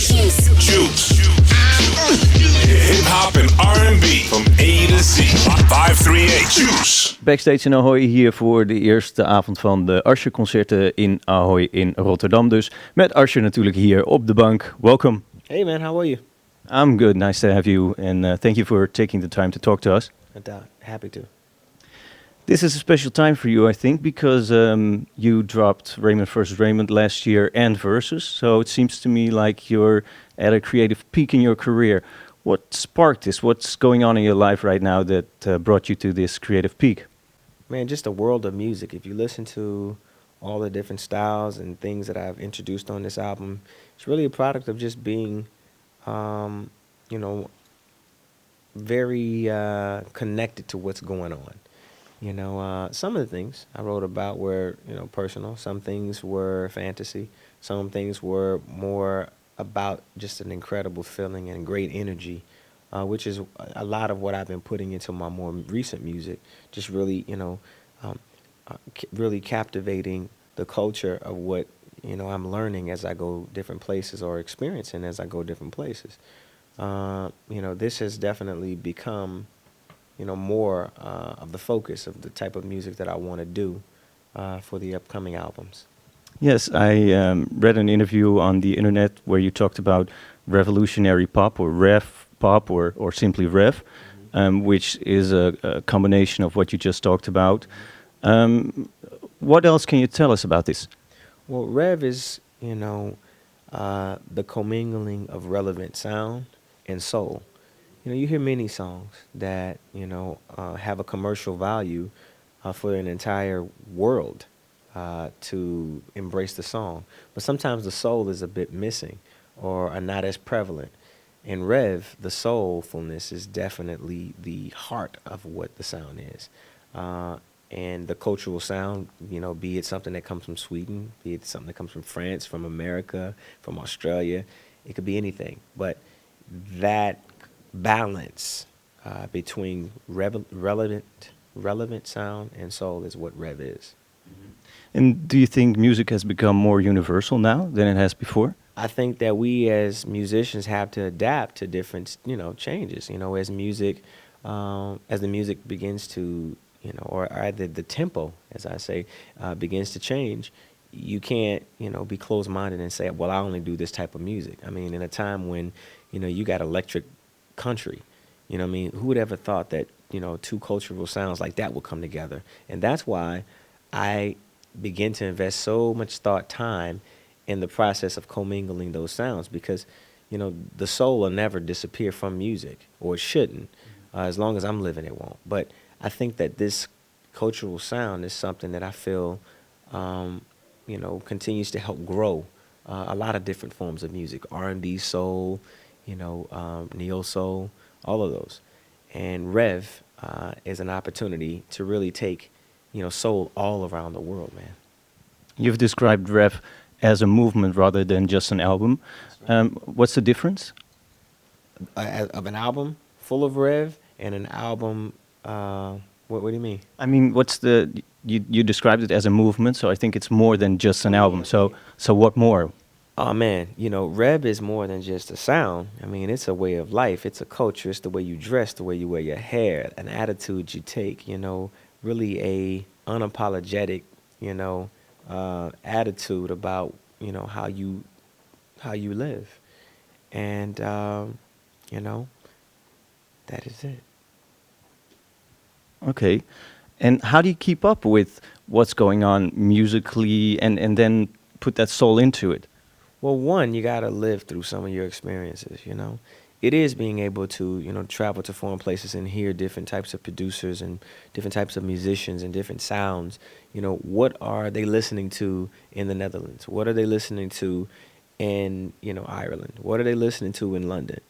Juice. Hip hop and R&B from A to Z. 538 Juice. Backstage in Ahoy hier voor de eerste avond van de Usher-concerten in Ahoy in Rotterdam dus. Met Usher natuurlijk hier op de bank. Welcome. Hey man, how are you? I'm good, nice to have you and thank you for taking the time to talk to us. No doubt, happy to. This is a special time for you, I think, because you dropped Raymond vs. Raymond last year and Versus, so it seems to me like you're at a creative peak in your career. What sparked this? What's going on in your life right now that brought you to this creative peak? Man, just a world of music. If you listen to all the different styles and things that I've introduced on this album, it's really a product of just being, very connected to what's going on. Some of the things I wrote about were, personal. Some things were fantasy. Some things were more about just an incredible feeling and great energy, which is a lot of what I've been putting into my more recent music. Just really, really captivating the culture of what, I'm learning as I go different places or experiencing as I go different places. This has definitely become more of the focus of the type of music that I want to do for the upcoming albums. Yes, I read an interview on the internet where you talked about revolutionary pop or rev pop or simply rev, which is a combination of what you just talked about. What else can you tell us about this? Well, rev is, the commingling of relevant sound and soul. You hear many songs that, have a commercial value for an entire world to embrace the song. But sometimes the soul is a bit missing or are not as prevalent. In Rev, the soulfulness is definitely the heart of what the sound is. And the cultural sound, be it something that comes from Sweden, be it something that comes from France, from America, from Australia, it could be anything. But that balance between relevant sound and soul is what Rev is. And do you think music has become more universal now than it has before? I think that we as musicians have to adapt to different, changes. As the music begins to, or either the tempo, as I say, begins to change, you can't, be closed-minded and say, well, I only do this type of music. I mean, in a time when, you got electric country, who would ever thought that, two cultural sounds like that would come together? And that's why I begin to invest so much thought, time in the process of commingling those sounds, because, the soul will never disappear from music, or it shouldn't. As long as I'm living, it won't. But I think that this cultural sound is something that I feel, continues to help grow a lot of different forms of music, R&B, soul, neo soul, all of those. And Rev is an opportunity to really take, soul all around the world, man. You've described Rev as a movement rather than just an album. What's the difference? Of an album full of Rev and an album, what do you mean? I mean, you described it as a movement, so I think it's more than just an album. So what more? Oh man, Rev is more than just a sound. I mean, it's a way of life. It's a culture. It's the way you dress, the way you wear your hair, an attitude you take, really a unapologetic, attitude about, how you live. And, that is it. Okay. And how do you keep up with what's going on musically and then put that soul into it? Well, one, you got to live through some of your experiences, It is being able to, travel to foreign places and hear different types of producers and different types of musicians and different sounds. What are they listening to in the Netherlands? What are they listening to in, Ireland? What are they listening to in London?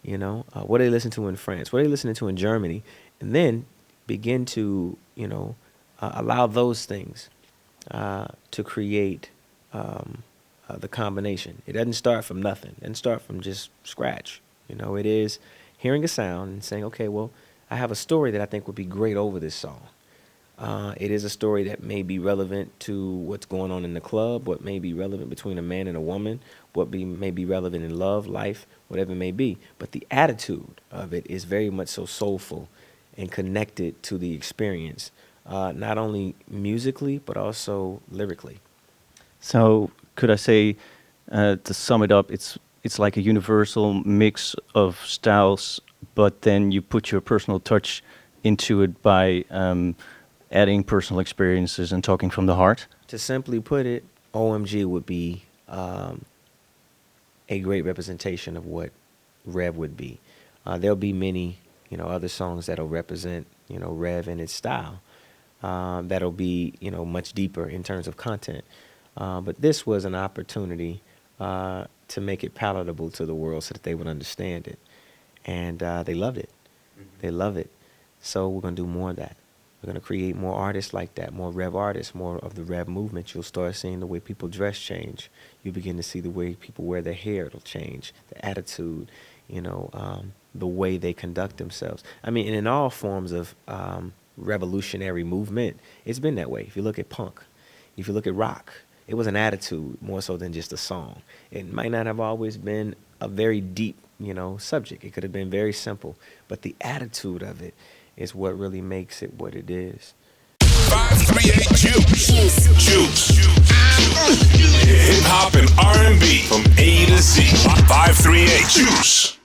What are they listening to in France? What are they listening to in Germany? And then begin to, allow those things to create the combination. It doesn't start from nothing. It doesn't start from just scratch. It is hearing a sound and saying, okay, well, I have a story that I think would be great over this song. It is a story that may be relevant to what's going on in the club, what may be relevant between a man and a woman, may be relevant in love, life, whatever it may be. But the attitude of it is very much so soulful and connected to the experience, not only musically, but also lyrically. So could I say, to sum it up, it's like a universal mix of styles, but then you put your personal touch into it by adding personal experiences and talking from the heart. To simply put it, OMG would be a great representation of what Rev would be. There'll be many, other songs that'll represent, Rev and its style. That'll be, much deeper in terms of content. But this was an opportunity to make it palatable to the world so that they would understand it. And they loved it. They love it. So we're going to do more of that. We're going to create more artists like that, more Rev artists, more of the Rev movement. You'll start seeing the way people dress change. You begin to see the way people wear their hair. It'll change. The attitude, the way they conduct themselves. I mean, and in all forms of revolutionary movement, it's been that way. If you look at punk, if you look at rock, it was an attitude more so than just a song. It might not have always been a very deep, subject. It could have been very simple. But the attitude of it is what really makes it what it is. 538 Juice. Juice. Hip hop and R&B from A to Z. 538 Juice.